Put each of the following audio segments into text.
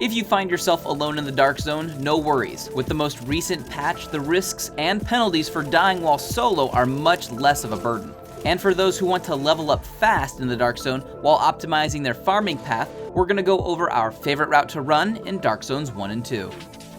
If you find yourself alone in the Dark Zone, no worries. With the most recent patch, the risks and penalties for dying while solo are much less of a burden. And for those who want to level up fast in the Dark Zone while optimizing their farming path, we're going to go over our favorite route to run in Dark Zones 1 and 2.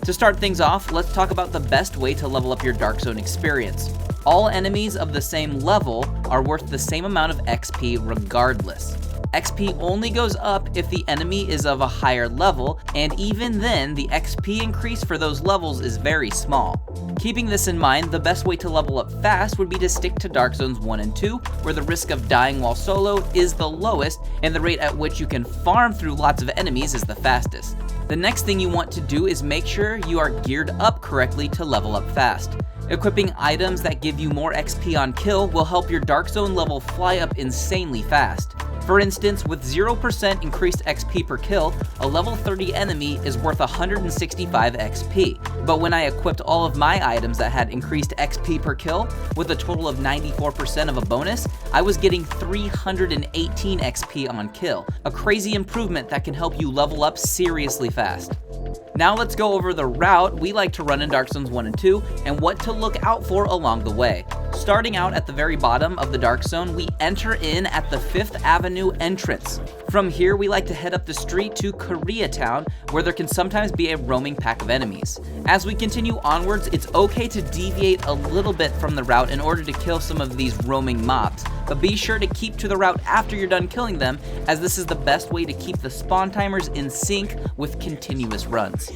To start things off, let's talk about the best way to level up your Dark Zone experience. All enemies of the same level are worth the same amount of XP regardless. XP only goes up if the enemy is of a higher level, and even then, the XP increase for those levels is very small. Keeping this in mind, the best way to level up fast would be to stick to Dark Zones 1 and 2, where the risk of dying while solo is the lowest, and the rate at which you can farm through lots of enemies is the fastest. The next thing you want to do is make sure you are geared up correctly to level up fast. Equipping items that give you more XP on kill will help your Dark Zone level fly up insanely fast. For instance, with 0% increased XP per kill, a level 30 enemy is worth 165 XP. But when I equipped all of my items that had increased XP per kill, with a total of 94% of a bonus, I was getting 318 XP on kill, a crazy improvement that can help you level up seriously fast. Now let's go over the route we like to run in Dark Zones 1 and 2, and what to look out for along the way. Starting out at the very bottom of the Dark Zone, we enter in at the 5th Avenue entrance. From here, we like to head up the street to Koreatown, where there can sometimes be a roaming pack of enemies. As we continue onwards, it's okay to deviate a little bit from the route in order to kill some of these roaming mobs, but be sure to keep to the route after you're done killing them, as this is the best way to keep the spawn timers in sync with continuous runs.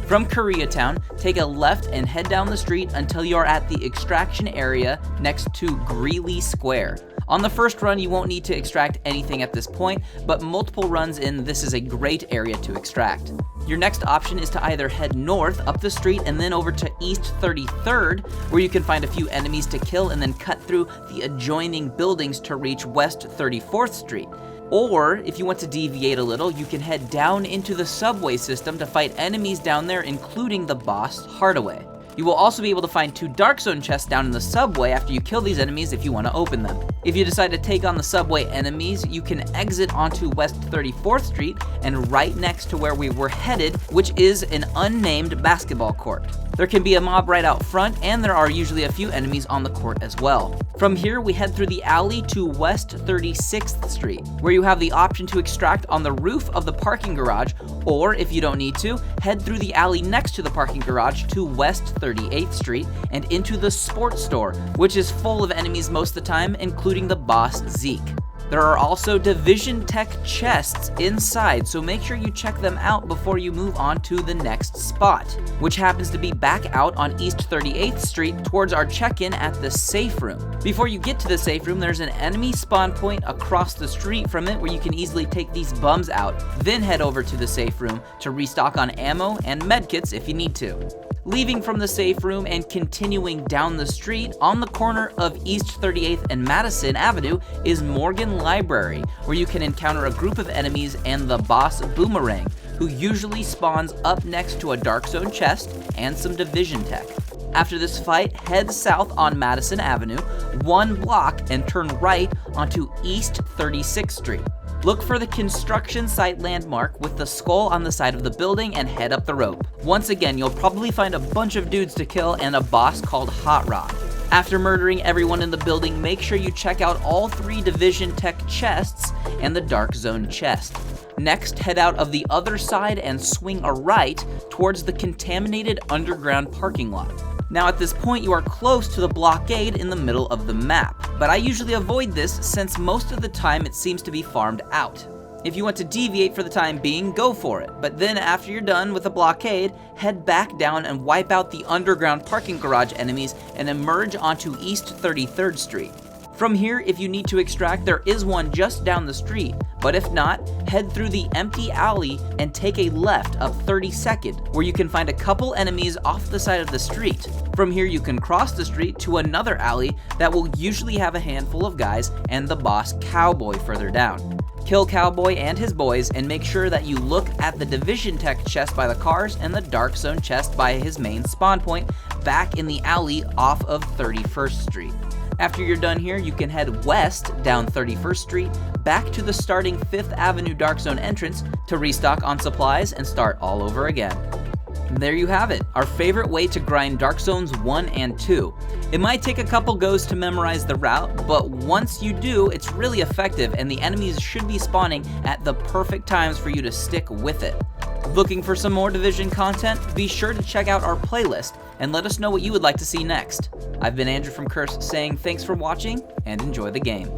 From Koreatown, take a left and head down the street until you are at the extraction area next to Greeley Square. On the first run, you won't need to extract anything at this point, but multiple runs in, this is a great area to extract. Your next option is to either head north up the street and then over to East 33rd, where you can find a few enemies to kill and then cut through the adjoining buildings to reach West 34th Street. Or, if you want to deviate a little, you can head down into the subway system to fight enemies down there, including the boss Hardaway. You will also be able to find 2 Dark Zone chests down in the subway after you kill these enemies if you want to open them. If you decide to take on the subway enemies, you can exit onto West 34th Street and right next to where we were headed, which is an unnamed basketball court. There can be a mob right out front, and there are usually a few enemies on the court as well. From here, we head through the alley to West 36th Street, where you have the option to extract on the roof of the parking garage, or if you don't need to, head through the alley next to the parking garage to West 38th Street and into the sports store, which is full of enemies most of the time, including the boss Zeke. There are also Division Tech chests inside, so make sure you check them out before you move on to the next spot, which happens to be back out on East 38th Street towards our check-in at the safe room. Before you get to the safe room, there's an enemy spawn point across the street from it where you can easily take these bums out, then head over to the safe room to restock on ammo and medkits if you need to. Leaving from the safe room and continuing down the street, on the corner of East 38th and Madison Avenue is Morgan Library, where you can encounter a group of enemies and the boss Boomerang, who usually spawns up next to a Dark Zone chest and some Division Tech. After this fight, head south on Madison Avenue, 1 block, and turn right onto East 36th Street. Look for the construction site landmark with the skull on the side of the building and head up the rope. Once again, you'll probably find a bunch of dudes to kill and a boss called Hot Rod. After murdering everyone in the building, make sure you check out all 3 Division Tech chests and the Dark Zone chest. Next, head out of the other side and swing a right towards the contaminated underground parking lot. Now at this point you are close to the blockade in the middle of the map, but I usually avoid this since most of the time it seems to be farmed out. If you want to deviate for the time being, go for it, but then after you're done with the blockade, head back down and wipe out the underground parking garage enemies and emerge onto East 33rd Street. From here, if you need to extract, there is one just down the street, but if not, head through the empty alley and take a left up 32nd, where you can find a couple enemies off the side of the street. From here, you can cross the street to another alley that will usually have a handful of guys and the boss Cowboy further down. Kill Cowboy and his boys, and make sure that you look at the Division Tech chest by the cars and the Dark Zone chest by his main spawn point back in the alley off of 31st Street. After you're done here, you can head west down 31st Street back to the starting 5th Avenue Dark Zone entrance to restock on supplies and start all over again. There you have it, our favorite way to grind Dark Zones 1 and 2. It might take a couple goes to memorize the route, but once you do, it's really effective and the enemies should be spawning at the perfect times for you to stick with it. Looking for some more Division content? Be sure to check out our playlist and let us know what you would like to see next. I've been Andrew from Curse saying thanks for watching and enjoy the game.